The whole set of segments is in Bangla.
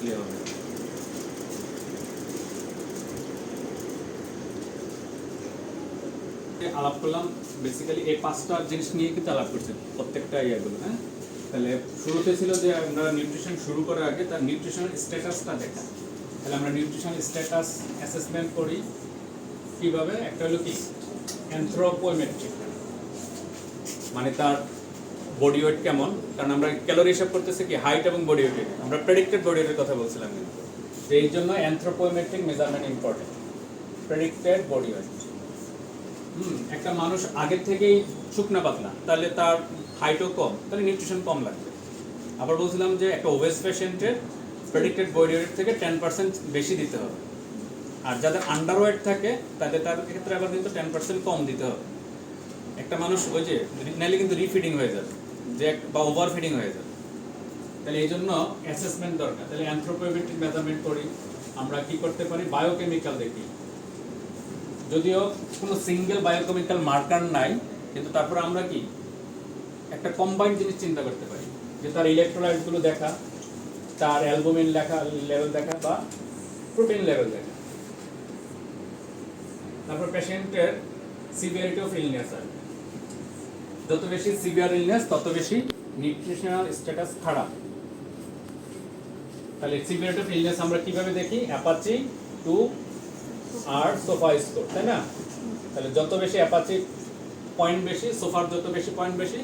লিখলে হবে। আলাপ করলাম বেসিক্যালি এই পাঁচটা জিনিস নিয়ে কিন্তু আলাপ করছি প্রত্যেকটা ইয়েগুলো। হ্যাঁ, তাহলে শুরুতে ছিল যে আমরা নিউট্রিশন শুরু করার আগে তার নিউট্রিশনাল স্ট্যাটাসটা দেখা। তাহলে আমরা নিউট্রিশনাল স্ট্যাটাস অ্যাসেসমেন্ট করি কিভাবে? একটা হলো কি অ্যানথ্রোপোমেট্রিক, মানে তার বডি ওয়েট কেমন, কারণ আমরা ক্যালোরি হিসাব করতেছি কি হাইট এবং বডি ওয়েট। আমরা প্রেডিক্টেড বডি ওয়েটের কথা বলছিলাম, কিন্তু যে এই জন্য anthropometric measurement important. Predicted body weight, একটা মানুষ আগের থেকেই শুকনা পাতলা, তাহলে তার হাইটও কম, তাহলে নিউট্রিশন কম লাগবে। আবার বলছিলাম যে একটা ওবেস পেশেন্টের প্রেডিক্টেড বডি ওয়েট থেকে 10% বেশি দিতে হবে, আর যাদের আন্ডার ওয়েট থাকে তাদের ক্ষেত্রে আবার কিন্তু 10% কম দিতে হবে। একটা মানুষ ওই যে নাইলে কিন্তু রিফিডিং হয়ে যাবে, যে বা ওভার ফিডিং হয়ে যাবে। তাহলে এই জন্য অ্যাসেসমেন্ট দরকার। তাহলে অ্যানথ্রোপোমেট্রিক মেজারমেন্ট করি। আমরা কি করতে পারি? বায়োকেমিক্যাল দেখি, যদিও কোনো সিঙ্গেল বায়োকেমিক্যাল মার্কার নাই, কিন্তু তারপরে আমরা কি একটা কম্বাইন্ড জিনিস চিন্তা করতে পারি, যে তার ইলেকট্রোলাইটগুলো দেখা, তার অ্যালবুমিন লেভেল দেখা বা প্রোটিন লেভেল দেখা। তারপর পেশেন্টের সিভিয়ারিটি অফ ইলনেস, আর যত বেশি সিভিয়ার ইলনেস তত বেশি নিউট্রিশনাল স্ট্যাটাস খারাপ। তাহলে সিভিয়ারিটি অফ ইলনেস আমরা কিভাবে দেখি? অ্যাপাচি 2 আর সোফা স্কোর, তাই না? তাহলে যত বেশি অ্যাপাচি পয়েন্ট বেশি, সোফার যত বেশি পয়েন্ট বেশি,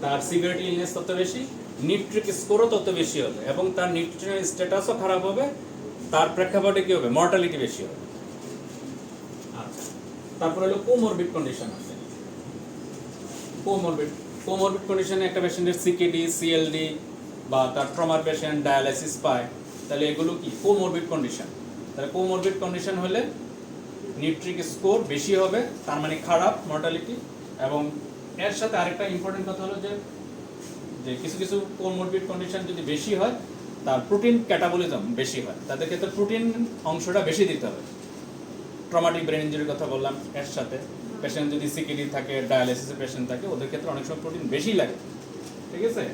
তার সিভিয়ারিটি ইলনেস তত বেশি, নিউট্রিক স্কোরও তত বেশি হবে, এবং তার নিউট্রিশনাল স্ট্যাটাসও খারাপ হবে। তার প্রেক্ষাপটে কি হবে? মর্টালিটি বেশি হবে। আচ্ছা, তারপরে হলো কোমরবিড কন্ডিশন আছে। কোমরবিড কন্ডিশনে একটা পেশেন্টের সিকেডি, সিএলডি বা তার ট্রমার পেশেন্ট ডায়ালাইসিস পায়, তাহলে এগুলো কি কোমরবিড কন্ডিশন। তাহলে কোমরবিড কন্ডিশন হলে নিউট্রিক স্কোর বেশি হবে, তার মানে খারাপ মর্টালিটি। এবং এর সাথে আরেকটা ইম্পর্টেন্ট কথা হলো যে কিছু কিছু কোমরবিড কন্ডিশন যদি বেশি হয়, তার প্রোটিন ক্যাটাবলিজম বেশি হয়, তাদের ক্ষেত্রে প্রোটিন অংশটা বেশি দিতে হবে। ট্রমাটিক ব্রেন ইনজুরির কথা বললাম, এর সাথে পেশেন্ট যদি সিকেডি থাকে, ডায়ালাইসিসের পেশেন্ট থাকে, ওদের ক্ষেত্রে অনেক সময় প্রোটিন বেশি লাগে। ঠিক আছে,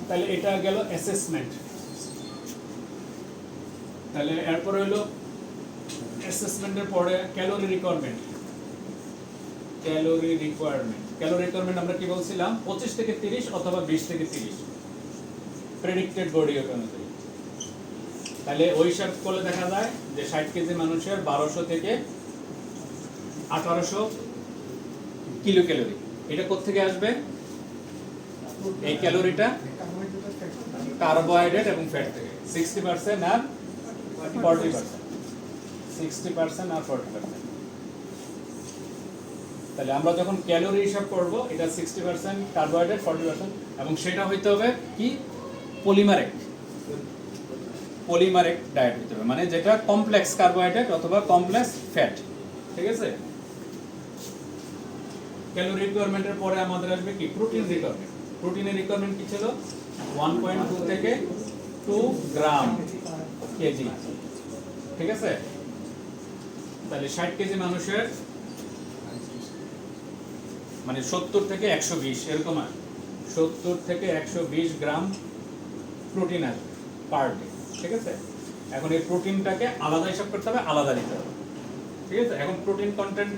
তাহলে এটা গেল অ্যাসেসমেন্ট। তাহলে এরপরে হলো অ্যাসেসমেন্টের পরে ক্যালোরি রিকোয়ারমেন্ট। ক্যালোরি রিকোয়ারমেন্ট আমরা কি বলছিলাম? 25 থেকে 30 অথবা 20 থেকে 30 প্রেডিক্টেড বডি ওয়েট অনুযায়ী। তাহলে ওই হিসাব করলে দেখা যায় যে 60 কেজি মানুষের 1200 থেকে 1800 কিলো ক্যালোরি। এটা কোত্থেকে আসবে? এই ক্যালোরিটা কার্বোহাইড্রেট এবং ফ্যাট থেকে, 60% আর 40%, 60% আর 40%। তাহলে আমরা যখন ক্যালোরি হিসাব করব, এটা 60% কার্বোহাইড্রেট, 40%, এবং সেটা হইতে হবে কি? পলিমারেক ডায়েট হইতে হবে, মানে যেটা কমপ্লেক্স কার্বোহাইড্রেট অথবা কমপ্লেক্স ফ্যাট। ঠিক আছে, ক্যালোরি রিকোয়ারমেন্টের পরে আমাদের আসবে কি? Protein requirement. প্রোটিনের রিকোয়ারমেন্ট কি ছিল? 1.2 থেকে 2 গ্রাম কেজি। ঠিক আছে, তাহলে 60 কেজি মানুষের মানে 70 থেকে 120 এরকম আসবে, 70 থেকে 120 গ্রাম প্রোটিন আসবে পার ডে। ঠিক আছে, এখন এই প্রোটিনটাকে আলাদা হিসাব করতে হবে, আলাদা দিতে হবে। ঠিক আছে, এখন প্রোটিন কন্টেন্ট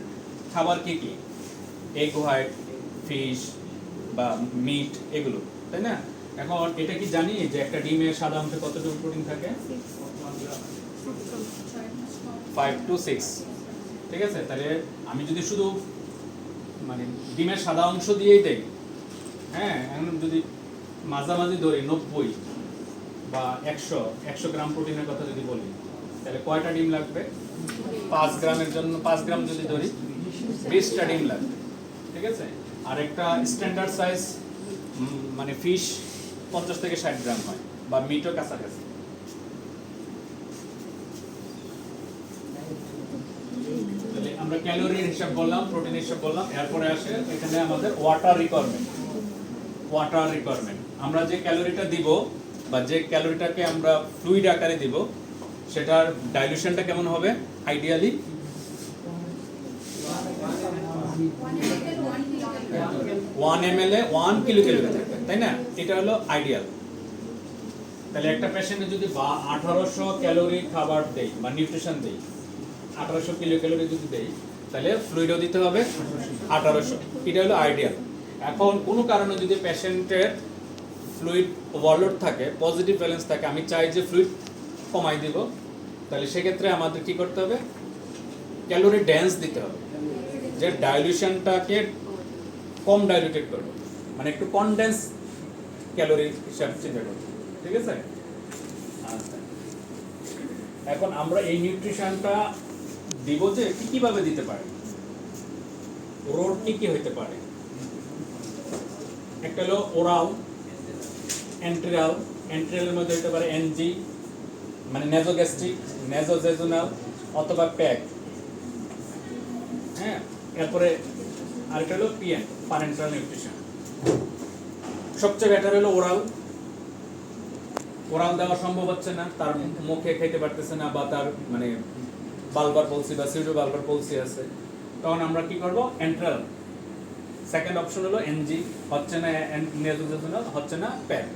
খাবার কি কি? এগ হোয়াইট, ফিশ বা মিট, এগুলো, তাই না? এখন এটা কি জানি যে একটা ডিমের সাদা অংশে কতটুকু প্রোটিন থাকে? 5 to 6। ঠিক আছে, তাহলে আমি যদি শুধু মানে ডিমের সাদা অংশ দিয়েই দেই, হ্যাঁ, এখন যদি মাঝামাঝি ধরি 90 বা 100 গ্রাম প্রোটিনের কথা যদি বলি, তাহলে কয়টা ডিম লাগবে? 5 গ্রামের জন্য 5 গ্রাম যদি ধরি, 20টা ডিম লাগবে। ঠিক আছে, আর একটা স্ট্যান্ডার্ড সাইজ মানে ফিশ 50 থেকে 60 গ্রাম হয়, বা মিটও কাছাকাছি। তাহলে আমরা ক্যালোরির হিসাব বললাম, প্রোটিনের হিসাব বললাম, এরপরে আসে এখানে আমাদের ওয়াটার রিকোয়ারমেন্ট। আমরা যে ক্যালোরিটা দিব বা যে ক্যালোরিটাকে আমরা ফ্লুইড আকারে দিব, সেটার ডাইলুশনটা কেমন হবে? আইডিয়ালি 1 ml এ 1 কিলো ক্যালোরি থাকবে। তাই না? এটা হলো আইডিয়াল। তাহলে একটা পেশেন্টে যদি 1800 ক্যালোরি খাবার দেই বা নিউট্রিশন দেই, 1800 কিলো ক্যালোরি যদি দেই, তাহলে ফ্লুইডও দিতে হবে 1800। এটা হলো আইডিয়াল। এখন কোনো কারণে যদি পেশেন্টের ফ্লুইড ওভারলোড থাকে, পজিটিভ ব্যালেন্স থাকে, আমি চাই যে ফ্লুইড কমাই দিব, তাহলে সেক্ষেত্রে আমাদের কি করতে হবে? ক্যালোরি ডেন্স দিতে হবে, যে ডাইলিউশনটাকে কম ডাইলিউটেড করবো, মানে একটু কনডেন্স ক্যালোরি হিসাব চিন্তা করবো। ঠিক আছে? আচ্ছা, এখন আমরা এই নিউট্রিশনটা দিব যে কিভাবে দিতে পারি, রোড কি হইতে পারে? একটা হলো ওরাল, এন্ট্রাল, এন্ট্রালের মধ্যে হতে পারে এনজি মানে নেজোগ্যাস্ট্রিক, নেজোজেজুনাল অথবা প্যাক। হ্যাঁ, এরপরে আরেকটা হলো পিএন, প্যারেন্টাল নিউট্রিশন। সবচেয়ে বেটার হলো ওরাল। ওরাল দেওয়া সম্ভব হচ্ছে না, তার মুখে খেতে পারতেছে না, বা তার মানে বালবার পলসি বা সিউডো বালবার পলসি আছে, তখন আমরা কি করব? এন্ট্রাল। সেকেন্ড অপশন হলো এনজি, হচ্ছে না নেজোজেজুনাল, হচ্ছে না প্যাক।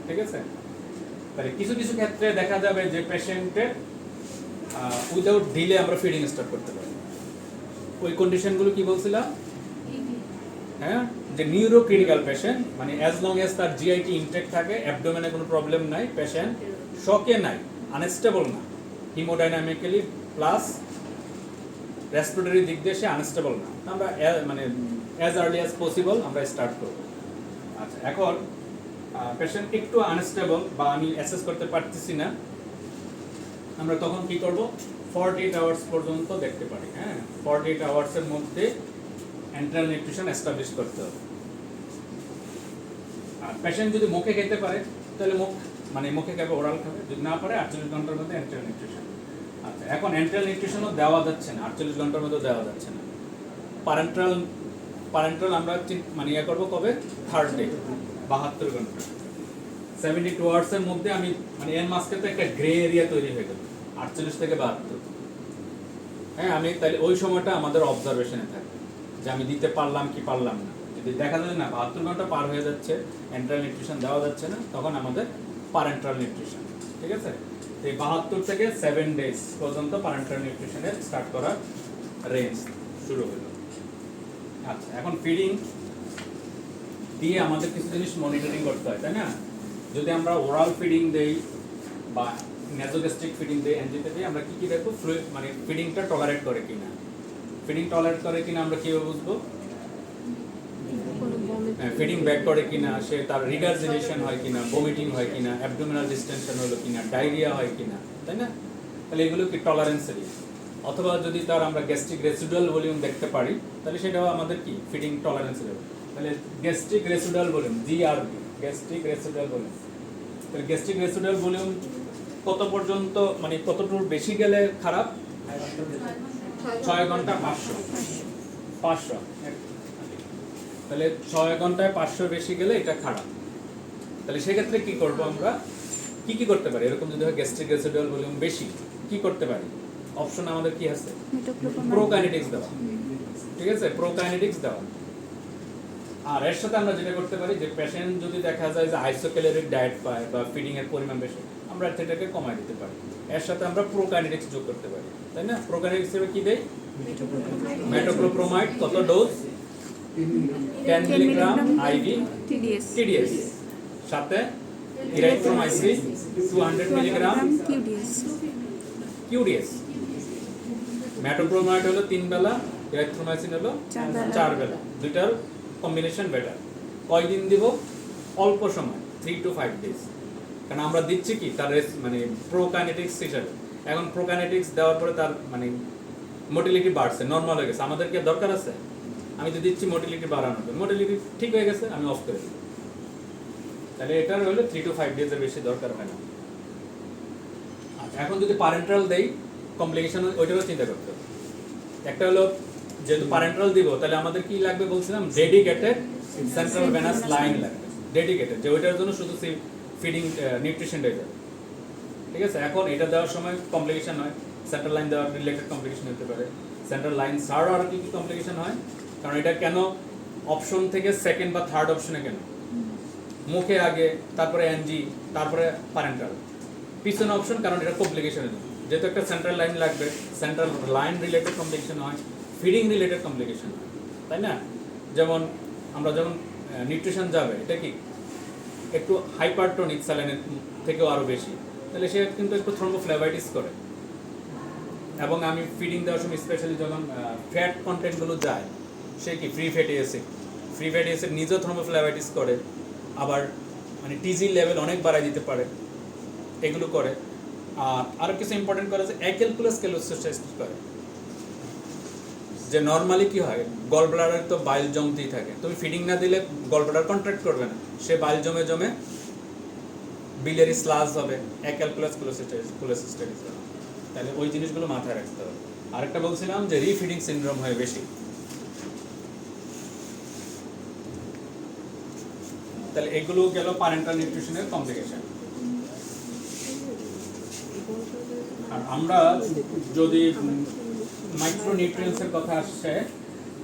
ঠিক আছে? তাহলে কিছু কিছু ক্ষেত্রে দেখা যাবে যে পেশেন্টের উইদাউট ডিলে আমরা ফিডিং স্টার্ট করতে পারি। ওই কন্ডিশনগুলো কি বলছিলাম? হ্যাঁ, যে নিউরো ক্রিটিক্যাল পেশেন্ট, মানে অ্যাজ লং এজ তার জিআইটি ইনটেক থাকে, অ্যাবডোমেনে কোনো প্রবলেম নাই, পেশেন্ট শকে নাই, আনস্টেবল না, হিমোডাইনামিক্যালি প্লাস রেসপিরেটরি দিক দিয়ে সে আনস্টেবল না, আমরা মানে অ্যাজ আর্লি অ্যাজ পসিবল আমরা স্টার্ট করব। আচ্ছা, এখন পেশেন্ট একটু আনস্টেবল বা আমি অ্যাসেস করতে পারতেছি না, আমরা তখন কি করব? 48 আওয়ার্স পর্যন্ত দেখতে পারি। হ্যাঁ, 48 আওয়ার্সের মধ্যে এন্ট্রাল নিউট্রিশন এস্টাবলিশ করতে হবে। আর পেশেন্ট যদি মুখে খেতে পারে তাহলে মুখে খাবে, ওরাল খাবে, যদি না পারে 48 ঘন্টার মধ্যে এন্ট্রাল নিউট্রিশন। আচ্ছা, এখন এন্ট্রাল নিউট্রিশনও দেওয়া যাচ্ছে না, 48 ঘন্টার মধ্যে দেওয়া যাচ্ছে না। প্যারেন্টাল আমরা মানে ইয়ে করবো কবে? থার্ড ডে, 72 ঘন্টা, 72 আওয়ার্সের মধ্যে আমি মানে এর মাঝখানে তো একটা গ্রে এরিয়া তৈরি হয়ে গেল 48 থেকে 72। হ্যাঁ, আমি তাহলে ওই সময়টা আমাদের অবজারভেশনে থাকে যে আমি দিতে পারলাম কি পারলাম না। যদি দেখা যায় না 72 ঘন্টা পার হয়ে যাচ্ছে, এন্ট্রাল নিউট্রিশন দেওয়া যাচ্ছে না, তখন আমাদের প্যারেন্টাল নিউট্রিশন। ঠিক আছে? এই 72 থেকে 7 ডেজ পর্যন্ত প্যারেন্টাল নিউট্রিশনের স্টার্ট করার রেঞ্জ শুরু হলো। আচ্ছা, এখন ফিডিং দিয়ে আমাদের কিছু জিনিস মনিটরিং করতে হয়, তাই না? যদি আমরা ওরাল ফিডিং দেই বা নেজোগ্যাস্ট্রিক ফিডিং দেই, এনজিতে দিই, আমরা কি দেখবো? মানে ফিডিংটা টলারেট করে কিনা। ফিডিং টলারেট করে কিনা আমরা কিভাবে বুঝবো? ফিডিং ব্যাক করে কিনা, সে তার রিগার্জিটেশন হয় কিনা, ভমিটিং হয় কিনা, অ্যাবডোমিনাল ডিস্টেনশন হলো কিনা, ডায়রিয়া হয় কিনা, তাই না? তাহলে এগুলো কি টলারেন্সেরই। অথবা যদি তার আমরা গ্যাস্ট্রিক রেসিডুয়াল ভলিউম দেখতে পারি, তাহলে সেটাও আমাদের কি ফিডিং টলারেন্সের। তাহলে gastric residual volume, GRV, gastric residual volume. তাহলে গ্যাস্ট্রিক রেসিডুয়াল ভলিউম কত পর্যন্ত, মানে কতটুকু বেশি গেলে খারাপ? 6 ঘন্টা 500। তাহলে 6 ঘন্টায় 500 বেশি গেলে এটা খারাপ। তাহলে সেক্ষেত্রে কি করব? আমরা কি করতে পারি? এরকম যদি হয় গ্যাস্ট্রিক রেসিডুয়াল ভলিউম বেশি, কি করতে পারি? অপশন আমাদের কি আছে? প্রোকাইনেটিক্স দেওয়া। ঠিক আছে, প্রোকাইনেটিক্স দেওয়া। আর এর সাথে আমরা যেটা করতে পারি, যে পেশেন্ট যদি দেখা যায় যে আইসোক্যালোরিক ডায়েট পায় বা ফিডিং এর পরিমাণ বেশি, আমরা সেটাকে কমায় দিতে পারি। এর সাথে আমরা প্রোকাইনেটিক্স যোগ করতে পারি, তাই না? প্রোকাইনেটিক্স হিসেবে কি দেই? মেটোক্লোপ্রোমাইড, কত ডোজ? 10 মিলিগ্রাম আইভি টিডিএস, সাথে ইরাইথ্রোমাইসিন 200 মিলিগ্রাম কিউডিএস। মেটোক্লোপ্রোমাইড হলো 3 বেলা, ইরাইথ্রোমাইসিন হলো 4 বেলা। দুইটার কম্বিনেশন বেটার। কয়দিন দিব? অল্প সময়, 3 to 5 ডেজ। কারণ আমরা দিচ্ছি কি তার মানে প্রোকাইনেটিক্স হিসাবে। এখন প্রোকাইনেটিক্স দেওয়ার পরে তার মানে মোটিলিটি বাড়ছে, নর্মাল হয়ে গেছে, আমাদের কি দরকার আছে? আমি তো দিচ্ছি মোটিলিটি বাড়ানোর জন্য, মোটিলিটি ঠিক হয়ে গেছে, আমি অফ করে দিই। তাহলে এটার হলো 3 to 5 ডেজের বেশি দরকার হয় না। আচ্ছা, এখন যদি প্যারেন্টাল দেই, কমপ্লিকেশন ওইটারও চিন্তা করতে হবে। একটা হলো যেহেতু প্যারেন্টাল দিব, তাহলে আমাদের কি লাগবে বলছিলাম? ডেডিকেটেড সেন্ট্রাল ভেনাস লাইন লাগবে, ডেডিকেটেড, যে ওইটার জন্য শুধু ফিডিং নিউট্রিশন দেওয়া যাবে। ঠিক আছে? এখন এটা দেওয়ার সময় কমপ্লিকেশন হয়, সেন্ট্রাল লাইন দেওয়ার রিলেটেড কমপ্লিকেশন হতে পারে। সেন্ট্রাল লাইন ছাড়াও আর কি কমপ্লিকেশন হয়, কারণ এটা কেন অপশন থেকে সেকেন্ড বা থার্ড অপশনে কেন? মুখে আগে, তারপরে এনজি, তারপরে প্যারেন্টাল। পিছনে অপশন কারণ এটা কমপ্লিকেশনের জন্য, যেহেতু একটা সেন্ট্রাল লাইন লাগবে, সেন্ট্রাল লাইন রিলেটেড কমপ্লিকেশন হয়, ফিডিং রিলেটেড কমপ্লিকেশন হয়, তাই না? যেমন আমরা যখন নিউট্রিশন যাবে, এটা কি একটু হাইপারটোনিক স্যালাইনের থেকেও আরও বেশি, তাহলে সে কিন্তু একটু থ্রম্বোফ্লেভাইটিস করে। এবং আমি ফিডিং দেওয়ার সময় স্পেশালি যখন ফ্যাট কন্টেন্টগুলো যায়, সে কি ফ্রি ফ্যাটি অ্যাসিড নিজেও থ্রম্বোফ্লেভাইটিস করে, আবার মানে টিজি লেভেল অনেক বাড়ায় দিতে পারে, এগুলো করে। আর আরও কিছু ইম্পর্টেন্ট করে যে অ্যাক্যালকুলাস ক্যালোসিস্টাইটিস করে, যে নর্মালি কি হয়, গল ব্লাডার তো বাইল জমতেই থাকে, তুমি ফিডিং না দিলে গল ব্লাডার কন্ট্রাক্ট করবে না, সে বাইল জমে জমে বিলিয়ারি স্লাস হবে, অ্যাক্যালকুলাস ক্যালোসিস্টাইটিস হবে। তাহলে ওই জিনিসগুলো মাথায় রাখতে হবে। আরেকটা বলছিলাম যে রিফিডিং সিনড্রোম হয় বেশি, তাহলে এগুলো গেল প্যারেন্টাল নিউট্রিশনের কমপ্লিকেশন। আর আমরা যদি মাইক্রোনিউট্রিয়েন্টসের কথা আসছে,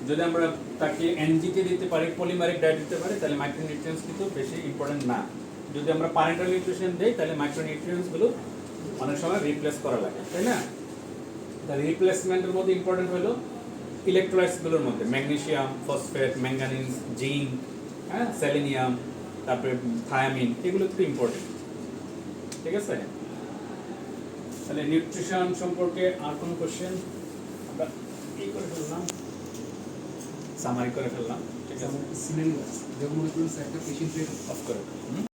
যদি আমরা তাকে এনজিকে দিতে পারি, পলিমারিক ডায়েট দিতে পারি, তাহলে মাইক্রোনিউট্রিয়েন্টস কিন্তু বেশি ইম্পর্টেন্ট না। যদি আমরা প্যারেন্টাল নিউট্রিশন দিই, তাহলে মাইক্রোনিউট্রিয়েন্টসগুলো অনেক সময় রিপ্লেস করা লাগে, তাই না? তাহলে রিপ্লেসমেন্টের মধ্যে ইম্পর্টেন্ট হলো ইলেকট্রোলাইটসগুলোর মধ্যে ম্যাগনেসিয়াম, ফসফেট, ম্যাঙ্গানিজ, জিঙ্ক, হ্যাঁ, সেলেনিয়াম, তারপরে থায়ামিন, এগুলো একটু ইম্পর্টেন্ট, ঠিক আছে? তাহলে নিউট্রিশন সম্পর্কে আর কোনো কোশ্চেন? আমরা এই করে ফেললাম, সামারি করে ফেললাম, ঠিক আছে? সিলিন্ডার যেমন একটা পেশেন্টের অফ করে